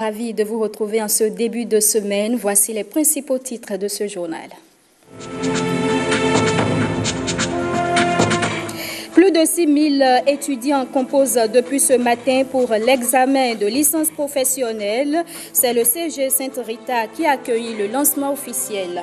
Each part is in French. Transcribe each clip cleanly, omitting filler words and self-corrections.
Ravi de vous retrouver en ce début de semaine. Voici les principaux titres de ce journal. Plus de 6 000 étudiants composent depuis ce matin pour l'examen de licence professionnelle. C'est le CEG Sainte-Rita qui a accueilli le lancement officiel.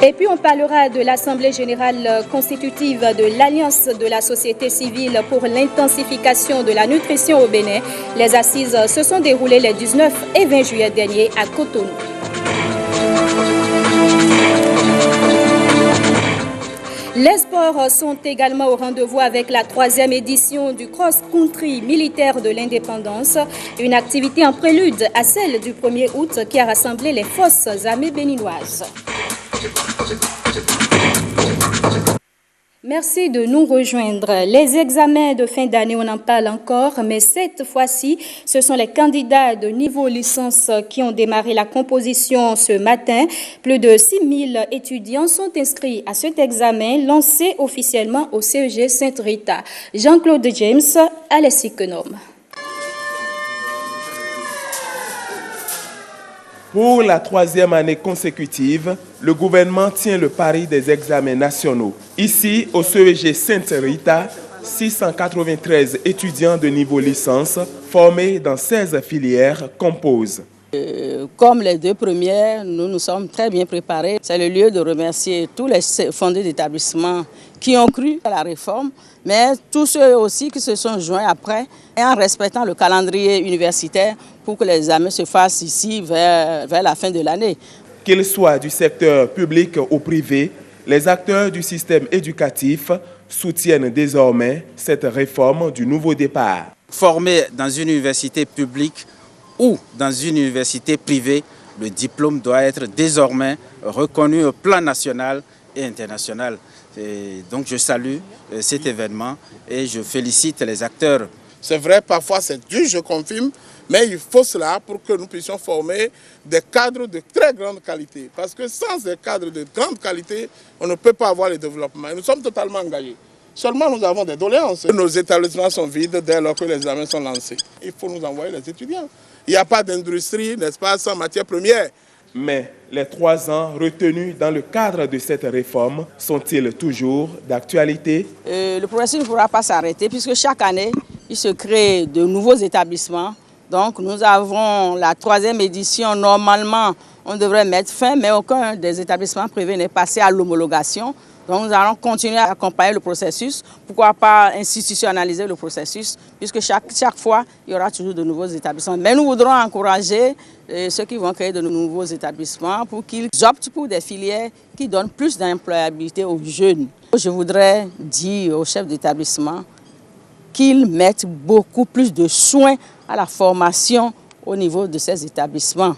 Et puis on parlera de l'Assemblée générale constitutive de l'Alliance de la société civile pour l'intensification de la nutrition au Bénin. Les assises se sont déroulées les 19 et 20 juillet dernier à Cotonou. Les sports sont également au rendez-vous avec la 3e édition du cross-country militaire de l'indépendance, une activité en prélude à celle du 1er août qui a rassemblé les forces armées béninoises. Merci de nous rejoindre. Les examens de fin d'année, on en parle encore, mais cette fois-ci, ce sont les candidats de niveau licence qui ont démarré la composition ce matin. Plus de 6 000 étudiants sont inscrits à cet examen lancé officiellement au CEG Sainte-Rita. Jean-Claude James, Alessi Kenom. Pour la 3e année consécutive, le gouvernement tient le pari des examens nationaux. Ici, au CEG Sainte-Rita, 693 étudiants de niveau licence formés dans 16 filières composent. Comme les 2 premières, nous nous sommes très bien préparés. C'est le lieu de remercier tous les fondés d'établissement qui ont cru à la réforme, mais tous ceux aussi qui se sont joints après et en respectant le calendrier universitaire pour que les examens se fassent ici vers la fin de l'année. Qu'ils soient du secteur public ou privé, les acteurs du système éducatif soutiennent désormais cette réforme du nouveau départ. Formé dans une université publique ou dans une université privée, le diplôme doit être désormais reconnu au plan national et international. Et donc je salue cet événement et je félicite les acteurs. C'est vrai, parfois c'est dur, je confirme, mais il faut cela pour que nous puissions former des cadres de très grande qualité. Parce que sans ces cadres de grande qualité, on ne peut pas avoir le développement. Et nous sommes totalement engagés. Seulement, nous avons des doléances. Nos établissements sont vides dès lors que les examens sont lancés. Il faut nous envoyer les étudiants. Il n'y a pas d'industrie, n'est-ce pas, sans matière première. Mais les 3 ans retenus dans le cadre de cette réforme sont-ils toujours d'actualité? Le processus ne pourra pas s'arrêter puisque chaque année, il se crée de nouveaux établissements. Donc nous avons la 3e édition. Normalement, on devrait mettre fin, mais aucun des établissements privés n'est passé à l'homologation. Donc nous allons continuer à accompagner le processus. Pourquoi pas institutionnaliser le processus, puisque chaque fois, il y aura toujours de nouveaux établissements. Mais nous voudrons encourager ceux qui vont créer de nouveaux établissements pour qu'ils optent pour des filières qui donnent plus d'employabilité aux jeunes. Je voudrais dire aux chefs d'établissement qu'ils mettent beaucoup plus de soin à la formation au niveau de ces établissements.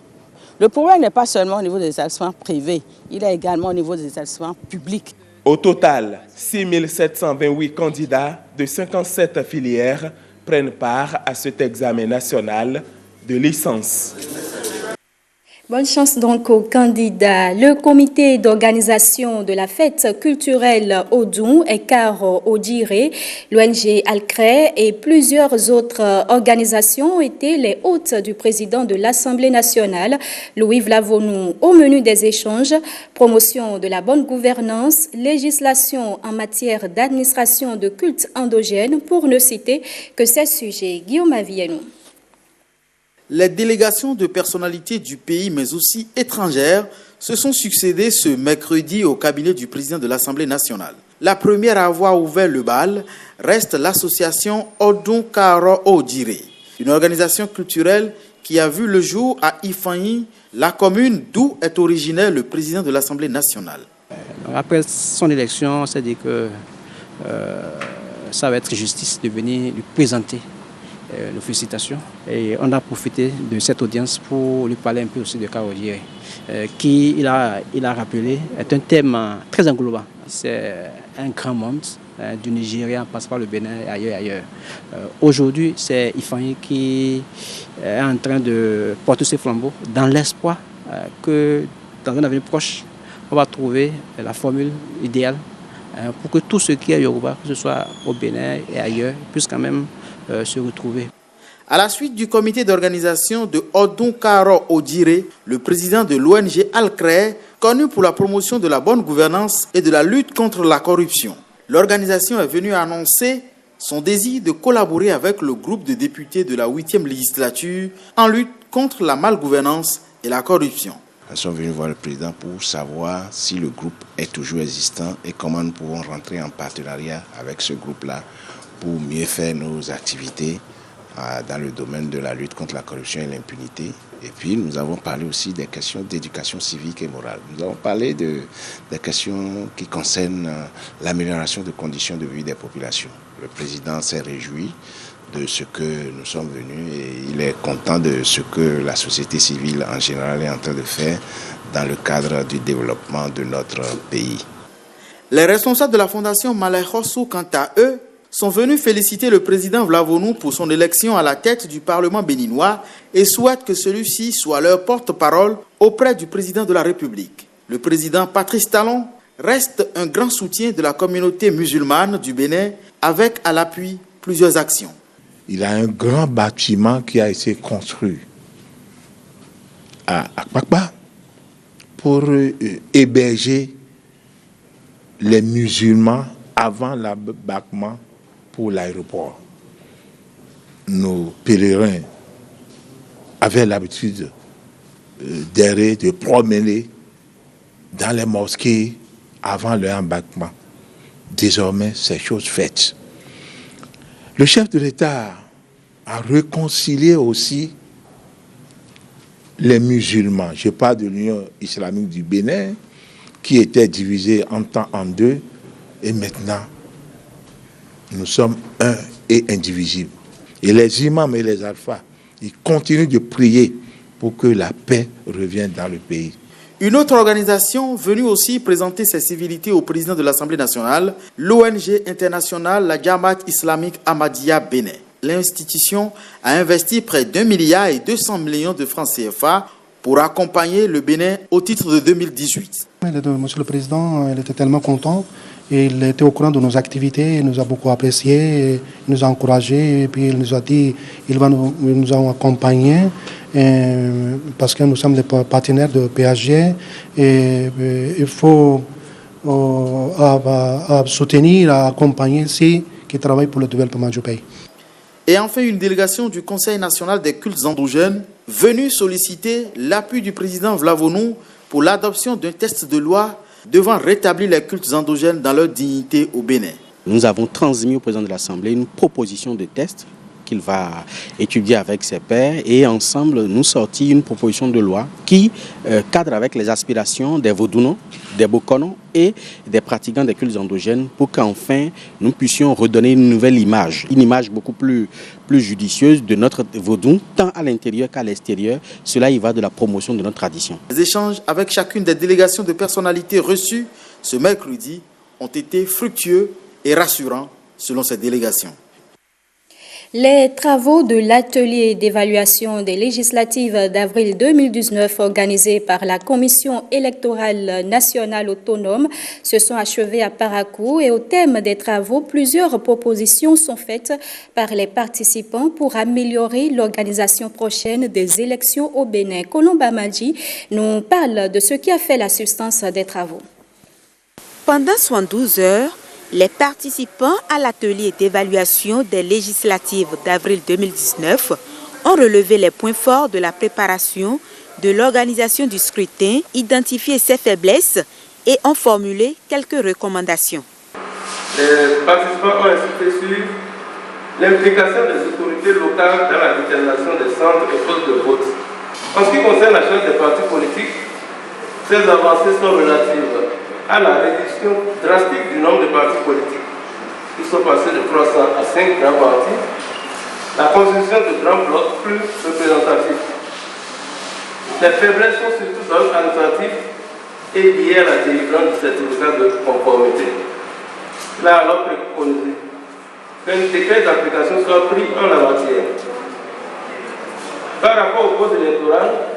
Le problème n'est pas seulement au niveau des établissements privés, il est également au niveau des établissements publics. Au total, 6 728 candidats de 57 filières prennent part à cet examen national de licence. Bonne chance donc aux candidats. Le comité d'organisation de la fête culturelle Odun, Ekaro Odire, l'ONG Alcré et plusieurs autres organisations ont été les hôtes du président de l'Assemblée nationale, Louis Vlavonou, au menu des échanges, promotion de la bonne gouvernance, législation en matière d'administration de culte endogène, pour ne citer que ces sujets. Guillaume Avienou. Les délégations de personnalités du pays, mais aussi étrangères, se sont succédées ce mercredi au cabinet du président de l'Assemblée nationale. La première à avoir ouvert le bal reste l'association Odun Karo Odire, une organisation culturelle qui a vu le jour à Ifanyi, la commune d'où est originaire le président de l'Assemblée nationale. Après son élection, on s'est dit que ça va être justice de venir lui présenter nos félicitations. Et on a profité de cette audience pour lui parler un peu aussi de Kaodire, qui, il a rappelé, est un thème très englobant. C'est un grand monde du Nigeria, en passant par le Bénin et ailleurs. Aujourd'hui, c'est Ifanyi qui est en train de porter ses flambeaux dans l'espoir que dans un avenir proche, on va trouver la formule idéale pour que tout ce qui est Yoruba, que ce soit au Bénin et ailleurs, puisse quand même se retrouver. À la suite du comité d'organisation de Odun Karo Odire, le président de l'ONG Alcré, connu pour la promotion de la bonne gouvernance et de la lutte contre la corruption. L'organisation est venue annoncer son désir de collaborer avec le groupe de députés de la 8e législature en lutte contre la malgouvernance et la corruption. Nous sommes venus voir le président pour savoir si le groupe est toujours existant et comment nous pouvons rentrer en partenariat avec ce groupe-là pour mieux faire nos activités dans le domaine de la lutte contre la corruption et l'impunité. Et puis nous avons parlé aussi des questions d'éducation civique et morale. Nous avons parlé des questions qui concernent l'amélioration des conditions de vie des populations. Le président s'est réjoui de ce que nous sommes venus et il est content de ce que la société civile en général est en train de faire dans le cadre du développement de notre pays. Les responsables de la fondation Malekhossou, quant à eux, sont venus féliciter le président Vlavonou pour son élection à la tête du Parlement béninois et souhaitent que celui-ci soit leur porte-parole auprès du président de la République. Le président Patrice Talon reste un grand soutien de la communauté musulmane du Bénin avec à l'appui plusieurs actions. Il a un grand bâtiment qui a été construit à Akpakpa pour héberger les musulmans avant l'abattement pour l'aéroport. Nos pèlerins avaient l'habitude d'errer, de promener dans les mosquées avant leur embarquement. Désormais, c'est chose faite. Le chef de l'État a réconcilié aussi les musulmans. Je parle de l'Union islamique du Bénin, qui était divisée en deux, et maintenant, nous sommes un et indivisibles. Et les imams et les alphas, ils continuent de prier pour que la paix revienne dans le pays. Une autre organisation venue aussi présenter ses civilités au président de l'Assemblée nationale, l'ONG internationale, la Jamaat islamique Ahmadiyya Bénin. L'institution a investi près d'1,2 milliard de francs CFA pour accompagner le Bénin au titre de 2018. Monsieur le Président, il était tellement content. Il était au courant de nos activités, il nous a beaucoup appréciés, il nous a encouragés, et puis il nous a dit qu'il va nous accompagner parce que nous sommes les partenaires de PHG et il faut soutenir, accompagner ceux qui travaillent pour le développement du pays. Et enfin, une délégation du Conseil national des cultes endogènes venue solliciter l'appui du président Vlavonou pour l'adoption d'un texte de loi devant rétablir les cultes endogènes dans leur dignité au Bénin. Nous avons transmis au président de l'Assemblée une proposition de texte qu'il va étudier avec ses pairs et ensemble nous sortir une proposition de loi qui cadre avec les aspirations des Vaudounos, des Bokonos et des pratiquants des cultes endogènes pour qu'enfin nous puissions redonner une nouvelle image, une image beaucoup plus judicieuse de notre Vaudou, tant à l'intérieur qu'à l'extérieur. Cela y va de la promotion de notre tradition. Les échanges avec chacune des délégations de personnalités reçues ce mercredi ont été fructueux et rassurants selon ces délégations. Les travaux de l'atelier d'évaluation des législatives d'avril 2019 organisé par la Commission électorale nationale autonome se sont achevés à Parakou et au thème des travaux, plusieurs propositions sont faites par les participants pour améliorer l'organisation prochaine des élections au Bénin. Colomba Madji nous parle de ce qui a fait la substance des travaux. Pendant 72 heures, les participants à l'atelier d'évaluation des législatives d'avril 2019 ont relevé les points forts de la préparation de l'organisation du scrutin, identifié ses faiblesses et ont formulé quelques recommandations. Les participants ont insisté sur l'implication des autorités locales dans la détermination des centres et postes de vote. En ce qui concerne la charte des partis politiques, ces avancées sont relatives à la réduction drastique du nombre de partis politiques. Ils sont passés de 300 à 5 grands partis. La constitution de grands blocs plus représentatifs. Les faiblesses sont surtout dans l'administratif et liées à la délivrance de certificat de conformité. Là, alors préconisé qu'un décret d'application soit pris en la matière. Par rapport au code électoral,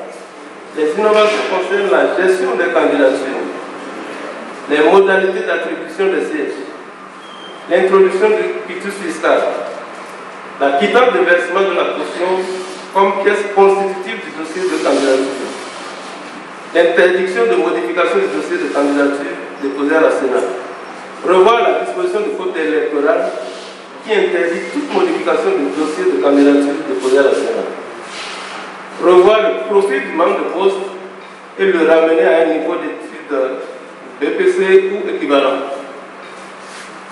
les innovations concernent la gestion des candidatures. les modalités d'attribution des sièges, l'introduction du quitus fiscal, la quittance de versement de la caution comme pièce constitutive du dossier de candidature, l'interdiction de modification du dossier de candidature déposé à la Sénat, revoir la disposition du code électoral qui interdit toute modification du dossier de candidature déposé à la Sénat, revoir le profil du membre de poste et le ramener à un niveau d'études BPC ou équivalent,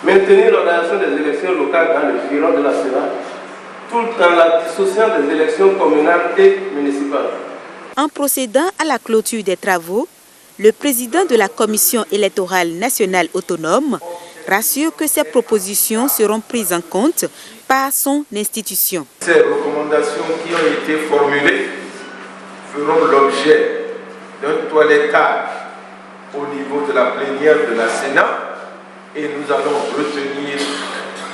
maintenir l'organisation des élections locales dans le giron de la Sénat, tout en la dissociant des élections communales et municipales. En procédant à la clôture des travaux, le président de la Commission électorale nationale autonome rassure que ces propositions seront prises en compte par son institution. Ces recommandations qui ont été formulées feront l'objet d'un toilettage au niveau de la plénière de la Sénat et nous allons retenir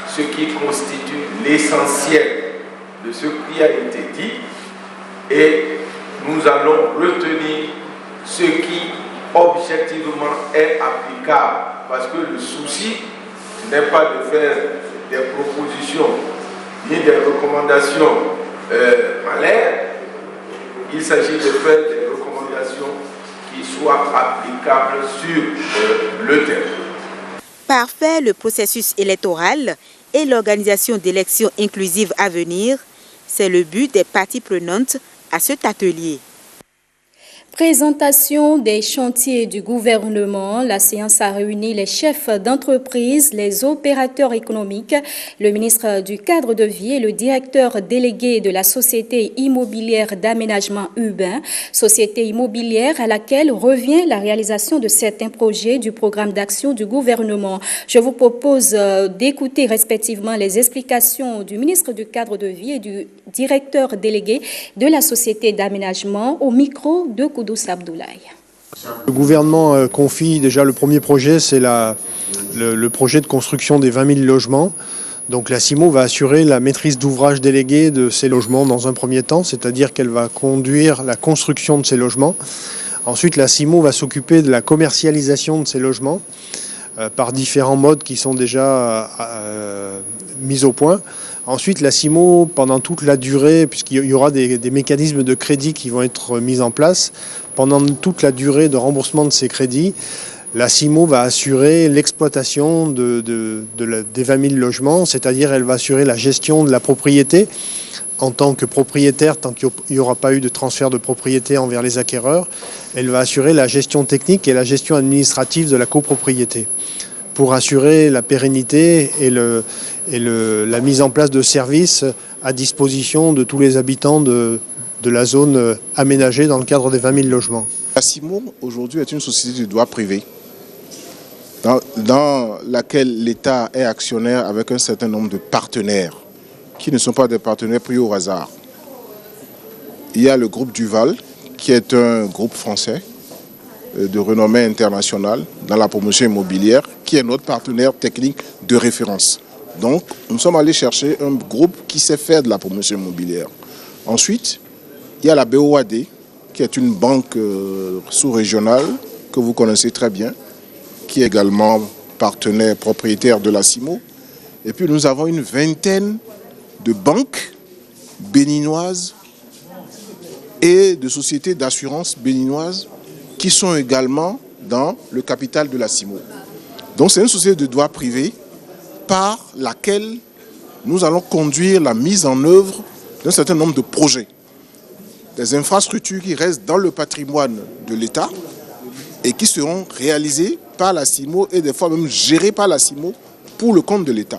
ce qui constitue l'essentiel de ce qui a été dit et nous allons retenir ce qui objectivement est applicable parce que le souci n'est pas de faire des propositions ni des recommandations en l'air, il s'agit de faire des recommandations qui soient applicables sur le terrain. Parfaire le processus électoral et l'organisation d'élections inclusives à venir, c'est le but des parties prenantes à cet atelier. Présentation des chantiers du gouvernement. La séance a réuni les chefs d'entreprise, les opérateurs économiques, le ministre du Cadre de vie et le directeur délégué de la Société immobilière d'aménagement urbain, société immobilière à laquelle revient la réalisation de certains projets du programme d'action du gouvernement. Je vous propose d'écouter respectivement les explications du ministre du Cadre de vie et du directeur délégué de la Société d'aménagement au micro de Koudous Abdoulaye. Le gouvernement confie déjà le premier projet, c'est le projet de construction des 20 000 logements. Donc la CIMO va assurer la maîtrise d'ouvrage déléguée de ces logements dans un premier temps, c'est-à-dire qu'elle va conduire la construction de ces logements. Ensuite, la CIMO va s'occuper de la commercialisation de ces logements par différents modes qui sont déjà mis au point. Ensuite, la CIMO, pendant toute la durée, puisqu'il y aura des mécanismes de crédit qui vont être mis en place, pendant toute la durée de remboursement de ces crédits, la CIMO va assurer l'exploitation des 20 000 logements, c'est-à-dire elle va assurer la gestion de la propriété en tant que propriétaire, tant qu'il n'y aura pas eu de transfert de propriété envers les acquéreurs. Elle va assurer la gestion technique et la gestion administrative de la copropriété pour assurer la pérennité et la mise en place de services à disposition de tous les habitants de la zone aménagée dans le cadre des 20 000 logements. La CIMO, aujourd'hui, est une société de droit privé dans laquelle l'État est actionnaire avec un certain nombre de partenaires qui ne sont pas des partenaires pris au hasard. Il y a le groupe Duval, qui est un groupe français de renommée internationale dans la promotion immobilière, qui est notre partenaire technique de référence. Donc, nous sommes allés chercher un groupe qui sait faire de la promotion immobilière. Ensuite, il y a la BOAD, qui est une banque sous-régionale que vous connaissez très bien, qui est également partenaire propriétaire de la CIMO. Et puis, nous avons une vingtaine de banques béninoises et de sociétés d'assurance béninoises qui sont également dans le capital de la CIMO. Donc c'est une société de droit privé par laquelle nous allons conduire la mise en œuvre d'un certain nombre de projets. Des infrastructures qui restent dans le patrimoine de l'État et qui seront réalisées par la CIMO et des fois même gérées par la CIMO pour le compte de l'État.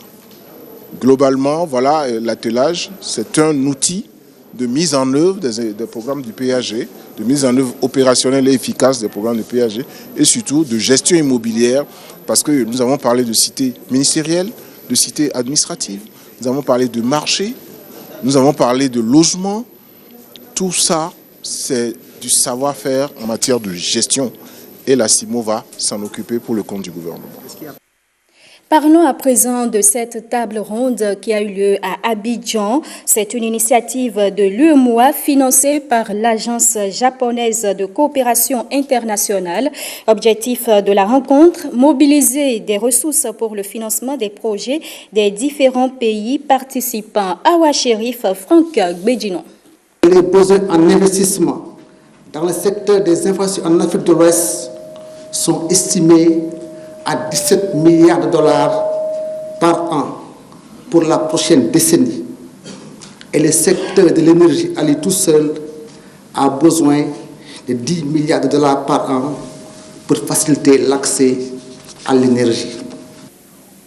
Globalement, voilà, l'attelage, c'est un outil de mise en œuvre des programmes du PAG, de mise en œuvre opérationnelle et efficace des programmes du PAG et surtout de gestion immobilière parce que nous avons parlé de cité ministérielle, de cité administrative, nous avons parlé de marché, nous avons parlé de logement. Tout ça, c'est du savoir-faire en matière de gestion et la CIMO va s'en occuper pour le compte du gouvernement. Parlons à présent de cette table ronde qui a eu lieu à Abidjan. C'est une initiative de l'UEMOA financée par l'Agence japonaise de coopération internationale. Objectif de la rencontre, mobiliser des ressources pour le financement des projets des différents pays participants. Awa Sherif, Franck Bédinon. Les besoins en investissement dans le secteur des infrastructures en Afrique de l'Ouest sont estimés à 17 milliards de dollars par an pour la prochaine décennie. Et le secteur de l'énergie à lui tout seul a besoin de 10 milliards de dollars par an pour faciliter l'accès à l'énergie.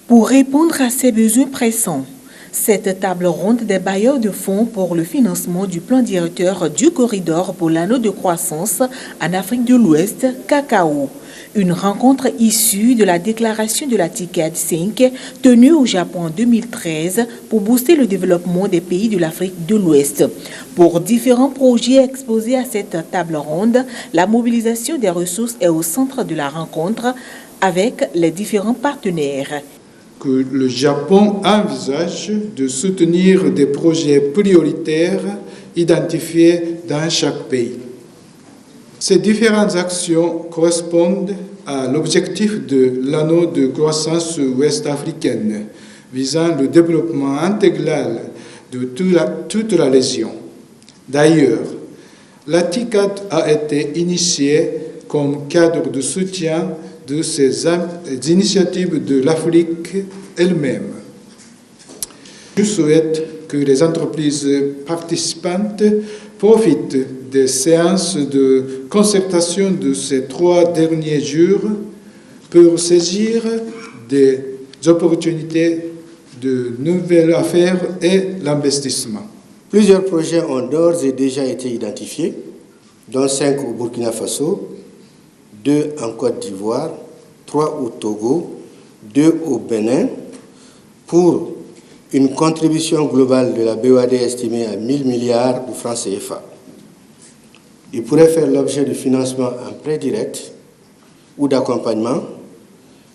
Pour répondre à ces besoins pressants, cette table ronde des bailleurs de fonds pour le financement du plan directeur du corridor pour l'anneau de croissance en Afrique de l'Ouest, CACAO. Une rencontre issue de la déclaration de la TICAD 5 tenue au Japon en 2013 pour booster le développement des pays de l'Afrique de l'Ouest. Pour différents projets exposés à cette table ronde, la mobilisation des ressources est au centre de la rencontre avec les différents partenaires. Que le Japon envisage de soutenir des projets prioritaires identifiés dans chaque pays. Ces différentes actions correspondent à l'objectif de l'anneau de croissance ouest-africaine visant le développement intégral de toute la région. D'ailleurs, la TICAD a été initiée comme cadre de soutien de ces initiatives de l'Afrique elle-même. Je souhaite que les entreprises participantes profitent des séances de concertation de ces 3 derniers jours pour saisir des opportunités de nouvelles affaires et l'investissement. Plusieurs projets ont d'ores et déjà été identifiés, dont 5 au Burkina Faso, 2 en Côte d'Ivoire, 3 au Togo, 2 au Bénin, pour une contribution globale de la BOAD estimée à 1000 milliards de francs CFA. Il pourrait faire l'objet de financement en prêt direct ou d'accompagnement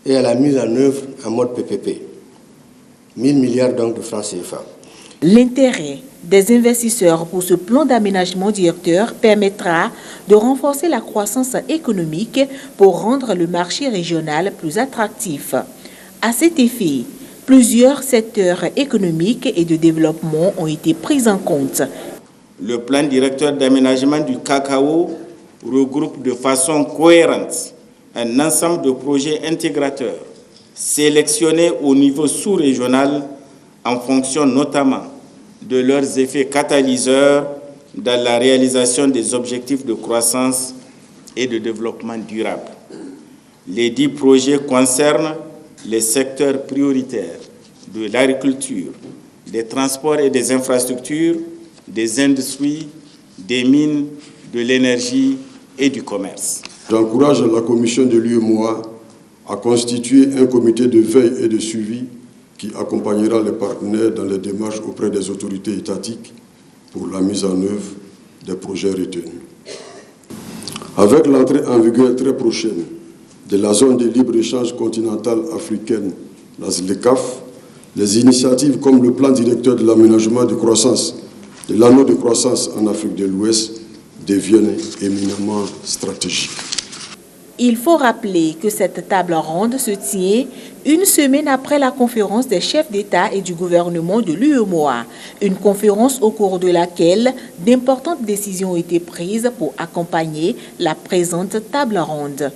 et à la mise en œuvre en mode PPP. 1000 milliards donc de francs CFA. L'intérêt des investisseurs pour ce plan d'aménagement directeur permettra de renforcer la croissance économique pour rendre le marché régional plus attractif. À cet effet, plusieurs secteurs économiques et de développement ont été pris en compte. Le plan directeur d'aménagement du cacao regroupe de façon cohérente un ensemble de projets intégrateurs sélectionnés au niveau sous-régional en fonction notamment de leurs effets catalyseurs dans la réalisation des objectifs de croissance et de développement durable. Les 10 projets concernent les secteurs prioritaires de l'agriculture, des transports et des infrastructures, des industries, des mines, de l'énergie et du commerce. J'encourage la commission de l'UEMOA à constituer un comité de veille et de suivi qui accompagnera les partenaires dans les démarches auprès des autorités étatiques pour la mise en œuvre des projets retenus. Avec l'entrée en vigueur très prochaine de la zone de libre-échange continentale africaine, la ZLECAF, les initiatives comme le plan directeur de l'aménagement de croissance de l'anneau de croissance en Afrique de l'Ouest deviennent éminemment stratégiques. Il faut rappeler que cette table ronde se tient une semaine après la conférence des chefs d'État et du gouvernement de l'UEMOA, une conférence au cours de laquelle d'importantes décisions ont été prises pour accompagner la présente table ronde.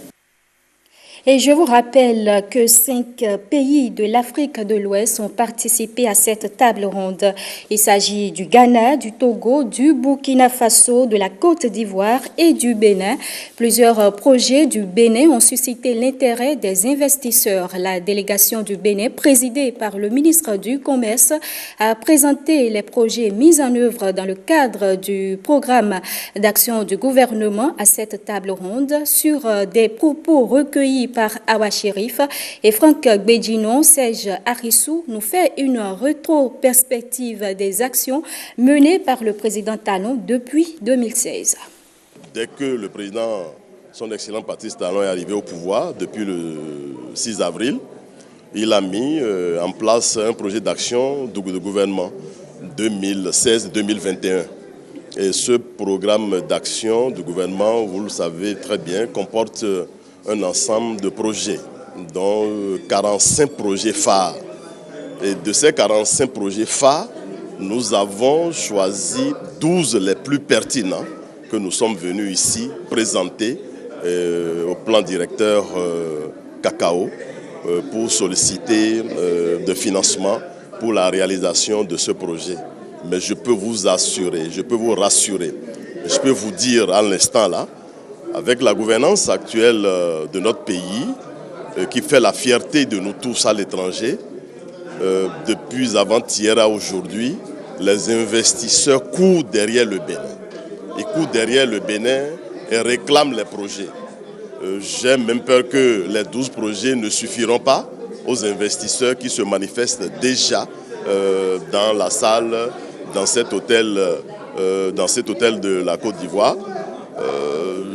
Et je vous rappelle que 5 pays de l'Afrique de l'Ouest ont participé à cette table ronde. Il s'agit du Ghana, du Togo, du Burkina Faso, de la Côte d'Ivoire et du Bénin. Plusieurs projets du Bénin ont suscité l'intérêt des investisseurs. La délégation du Bénin, présidée par le ministre du Commerce, a présenté les projets mis en œuvre dans le cadre du programme d'action du gouvernement à cette table ronde sur des propos recueillis par Awa Sherif et Franck Bédinon. Serge Arissou nous fait une rétrospective des actions menées par le président Talon depuis 2016. Dès que le président, son excellent Patrice Talon, est arrivé au pouvoir depuis le 6 avril, il a mis en place un projet d'action de gouvernement 2016-2021. Et ce programme d'action du gouvernement, vous le savez très bien, comporte un ensemble de projets, dont 45 projets phares. Et de ces 45 projets phares, nous avons choisi 12 les plus pertinents que nous sommes venus ici présenter au plan directeur Cacao pour solliciter de financement pour la réalisation de ce projet. Mais je peux vous assurer, je peux vous rassurer, je peux vous dire à l'instant là, avec la gouvernance actuelle de notre pays, qui fait la fierté de nous tous à l'étranger, depuis avant-hier à aujourd'hui, les investisseurs courent derrière le Bénin. Ils courent derrière le Bénin et réclament les projets. J'ai même peur que les 12 projets ne suffiront pas aux investisseurs qui se manifestent déjà dans la salle, dans cet hôtel de la Côte d'Ivoire.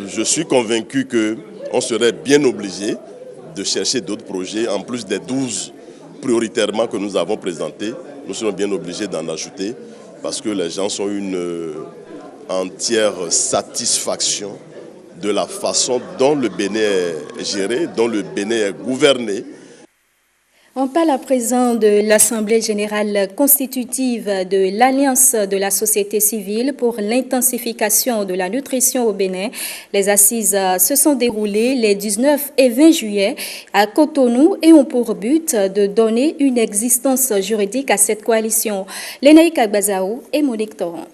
Je suis convaincu qu'on serait bien obligé de chercher d'autres projets, en plus des 12 prioritairement que nous avons présentés. Nous serons bien obligés d'en ajouter parce que les gens ont une entière satisfaction de la façon dont le Bénin est géré, dont le Bénin est gouverné. On parle à présent de l'Assemblée générale constitutive de l'Alliance de la société civile pour l'intensification de la nutrition au Bénin. Les assises se sont déroulées les 19 et 20 juillet à Cotonou et ont pour but de donner une existence juridique à cette coalition. Lénaïque Agbazaou et Monique Toron.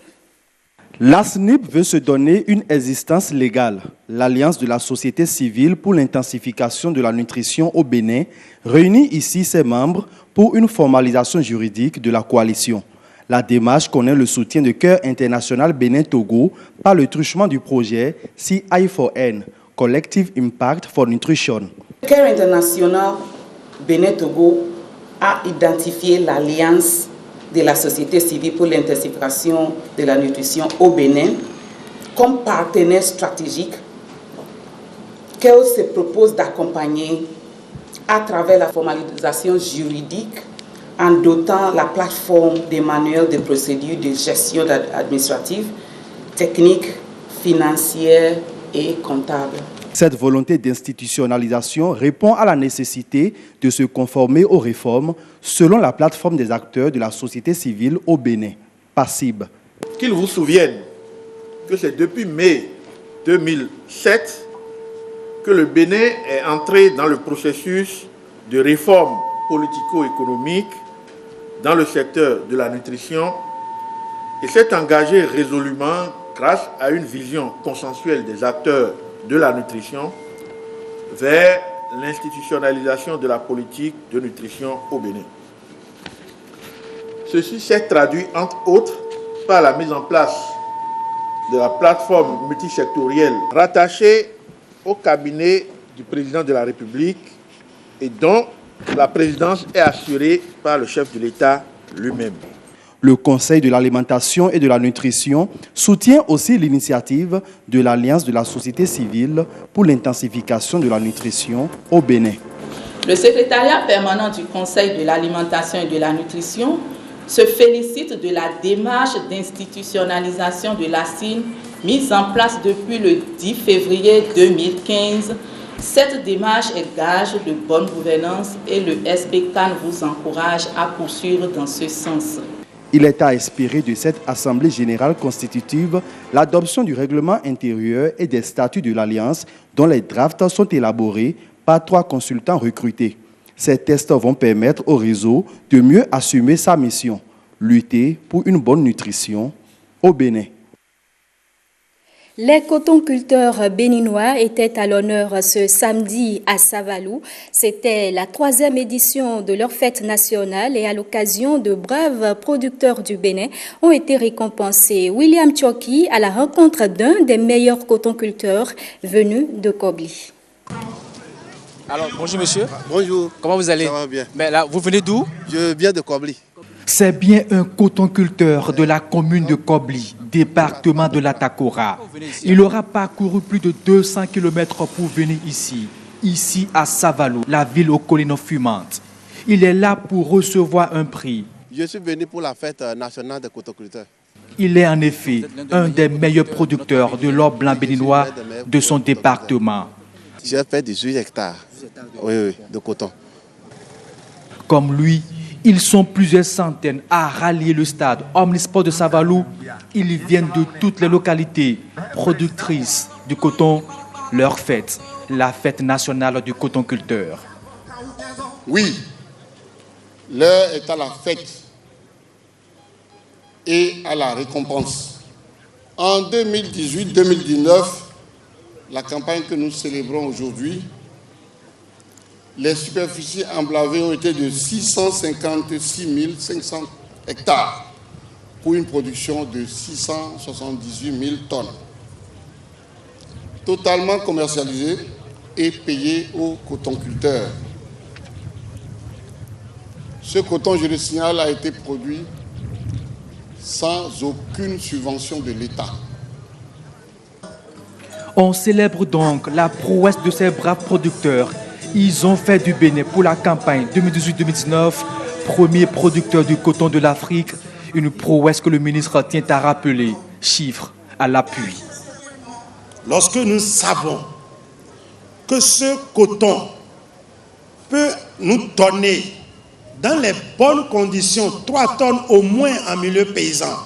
L'ASNIP veut se donner une existence légale. L'Alliance de la société civile pour l'intensification de la nutrition au Bénin réunit ici ses membres pour une formalisation juridique de la coalition. La démarche connaît le soutien de Cœur international Bénin-Togo par le truchement du projet CI4N, Collective Impact for Nutrition. Cœur international Bénin-Togo a identifié l'Alliance de la société civile pour l'intensification de la nutrition au Bénin comme partenaire stratégique qu'elle se propose d'accompagner à travers la formalisation juridique en dotant la plateforme des manuels de procédures de gestion administrative, technique, financière et comptable. Cette volonté d'institutionnalisation répond à la nécessité de se conformer aux réformes selon la plateforme des acteurs de la société civile au Bénin, PACIB. Qu'ils vous souviennent que c'est depuis mai 2007 que le Bénin est entré dans le processus de réforme politico-économique dans le secteur de la nutrition et s'est engagé résolument grâce à une vision consensuelle des acteurs de la nutrition vers l'institutionnalisation de la politique de nutrition au Bénin. Ceci s'est traduit entre autres par la mise en place de la plateforme multisectorielle rattachée au cabinet du président de la République et dont la présidence est assurée par le chef de l'État lui-même. Le Conseil de l'alimentation et de la nutrition soutient aussi l'initiative de l'Alliance de la société civile pour l'intensification de la nutrition au Bénin. Le secrétariat permanent du Conseil de l'alimentation et de la nutrition se félicite de la démarche d'institutionnalisation de l'ASIN mise en place depuis le 10 février 2015. Cette démarche est gage de bonne gouvernance et le SBCAN vous encourage à poursuivre dans ce sens. Il est à espérer de cette Assemblée générale constitutive l'adoption du règlement intérieur et des statuts de l'Alliance dont les drafts sont élaborés par 3 consultants recrutés. Ces tests vont permettre au réseau de mieux assumer sa mission, lutter pour une bonne nutrition au Bénin. Les cotonculteurs béninois étaient à l'honneur ce samedi à Savalou. C'était la 3e édition de leur fête nationale et à l'occasion, de braves producteurs du Bénin ont été récompensés. William Tchoki à la rencontre d'un des meilleurs cotonculteurs venus de Kobli. Alors, bonjour monsieur. Bonjour. Comment vous allez? Ça va bien. Mais là, vous venez d'où? Je viens de Kobli. C'est bien un cotonculteur de la commune de Kobli, département de l'Atakora. Il aura parcouru plus de 200 km pour venir ici à Savalou, la ville aux collines fumantes. Il est là pour recevoir un prix. Je suis venu pour la fête nationale des cotoculteurs. Il est en effet un des meilleurs producteurs de l'or blanc béninois de son département. J'ai fait 18 hectares de coton. Comme lui, ils sont plusieurs centaines à rallier le stade Omnisport de Savalou. Ils viennent de toutes les localités productrices du coton. Leur fête, la fête nationale du cotonculteur. Oui, l'heure est à la fête et à la récompense. En 2018-2019, la campagne que nous célébrons aujourd'hui, les superficies emblavées ont été de 656 500 hectares pour une production de 678 000 tonnes. Totalement commercialisées et payées aux cotonculteurs. Ce coton, je le signale, a été produit sans aucune subvention de l'État. On célèbre donc la prouesse de ces braves producteurs. Ils ont fait du Bénin pour la campagne 2018-2019, premier producteur du coton de l'Afrique, une prouesse que le ministre tient à rappeler, chiffres à l'appui. Lorsque nous savons que ce coton peut nous donner, dans les bonnes conditions, 3 tonnes au moins en milieu paysan,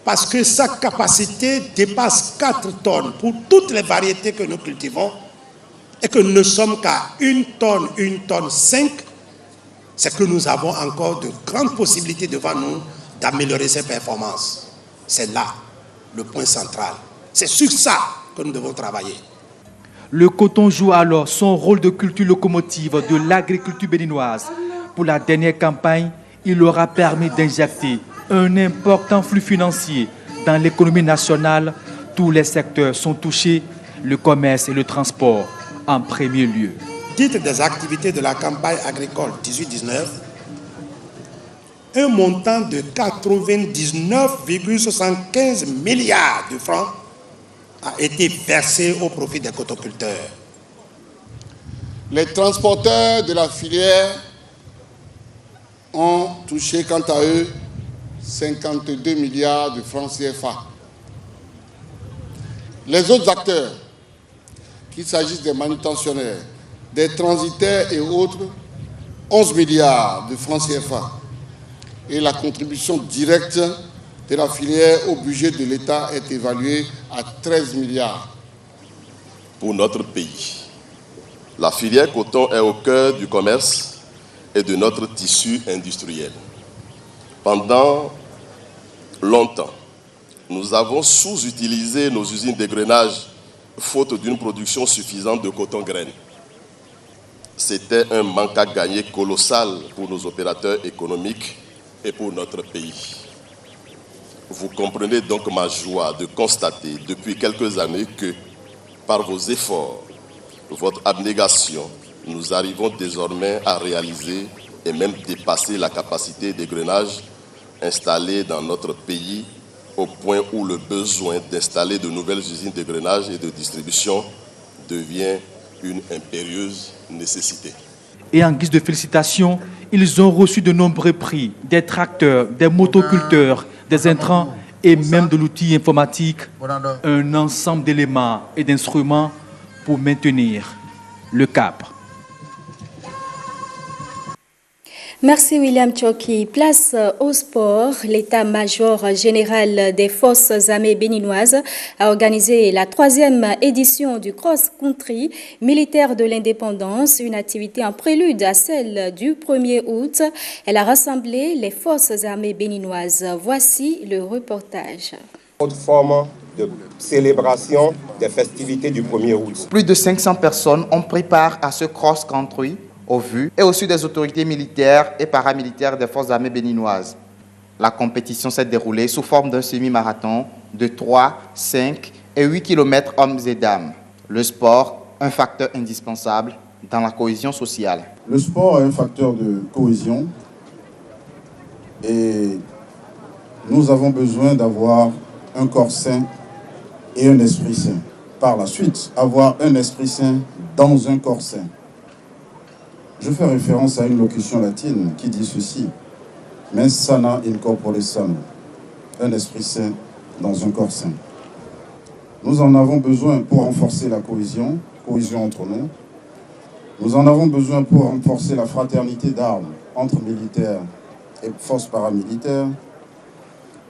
parce que sa capacité dépasse 4 tonnes pour toutes les variétés que nous cultivons, et que nous ne sommes qu'à 1 tonne 5, c'est que nous avons encore de grandes possibilités devant nous d'améliorer ces performances. C'est là le point central. C'est sur ça que nous devons travailler. Le coton joue alors son rôle de culture locomotive de l'agriculture béninoise. Pour la dernière campagne, il aura permis d'injecter un important flux financier dans l'économie nationale. Tous les secteurs sont touchés, le commerce et le transport en premier lieu. Titre des activités de la campagne agricole 18-19, un montant de 99,75 milliards de francs a été versé au profit des cotoculteurs. Les transporteurs de la filière ont touché quant à eux 52 milliards de francs CFA. Les autres acteurs, qu'il s'agisse des manutentionnaires, des transitaires et autres, 11 milliards de francs CFA. Et la contribution directe de la filière au budget de l'État est évaluée à 13 milliards. Pour notre pays, la filière coton est au cœur du commerce et de notre tissu industriel. Pendant longtemps, nous avons sous-utilisé nos usines d'égrenage faute d'une production suffisante de coton-graines. C'était un manque à gagner colossal pour nos opérateurs économiques et pour notre pays. Vous comprenez donc ma joie de constater depuis quelques années que, par vos efforts, votre abnégation, nous arrivons désormais à réaliser et même dépasser la capacité d'égrenage installée dans notre pays, au point où le besoin d'installer de nouvelles usines d'égrenage et de distribution devient une impérieuse nécessité. Et en guise de félicitations, ils ont reçu de nombreux prix, des tracteurs, des motoculteurs, des intrants et même de l'outil informatique, un ensemble d'éléments et d'instruments pour maintenir le cap. Merci William Tchoki. Place au sport. L'état-major général des forces armées béninoises a organisé la 3e édition du cross-country militaire de l'indépendance, une activité en prélude à celle du 1er août. Elle a rassemblé les forces armées béninoises. Voici le reportage. Autre forme de célébration des festivités du 1er août. Plus de 500 personnes ont pris part à ce cross-country au vu et au su des autorités militaires et paramilitaires des forces armées béninoises. La compétition s'est déroulée sous forme d'un semi-marathon de 3, 5 et 8 km hommes et dames. Le sport, un facteur indispensable dans la cohésion sociale. Le sport est un facteur de cohésion et nous avons besoin d'avoir un corps sain et un esprit sain. Par la suite, avoir un esprit sain dans un corps sain. Je fais référence à une locution latine qui dit ceci: mens sana in corpore sano, un esprit sain dans un corps sain. Nous en avons besoin pour renforcer la cohésion entre nous. Nous en avons besoin pour renforcer la fraternité d'armes entre militaires et forces paramilitaires.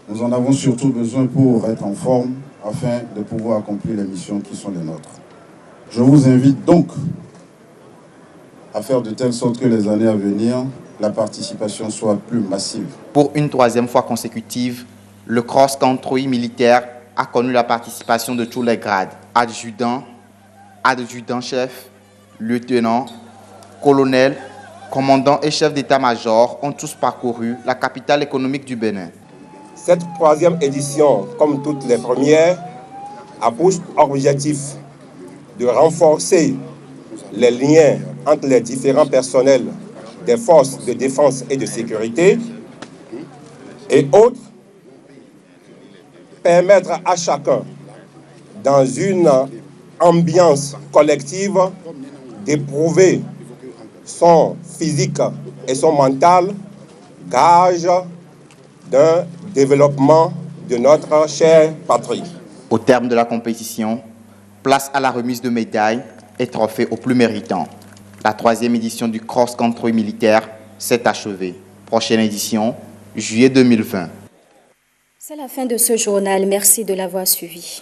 Nous en avons surtout besoin pour être en forme afin de pouvoir accomplir les missions qui sont les nôtres. Je vous invite donc à faire de telle sorte que les années à venir, la participation soit plus massive. Pour une troisième fois consécutive, le cross-country militaire a connu la participation de tous les grades. Adjudant, adjudant-chef, lieutenant, colonel, commandant et chef d'état-major ont tous parcouru la capitale économique du Bénin. Cette troisième édition, comme toutes les premières, a pour objectif de renforcer les liens entre les différents personnels des forces de défense et de sécurité et autres, permettre à chacun, dans une ambiance collective, d'éprouver son physique et son mental, gage d'un développement de notre chère patrie. Au terme de la compétition, place à la remise de médailles et trophées aux plus méritants. La troisième édition du cross-country militaire s'est achevée. Prochaine édition, juillet 2020. C'est la fin de ce journal. Merci de l'avoir suivi.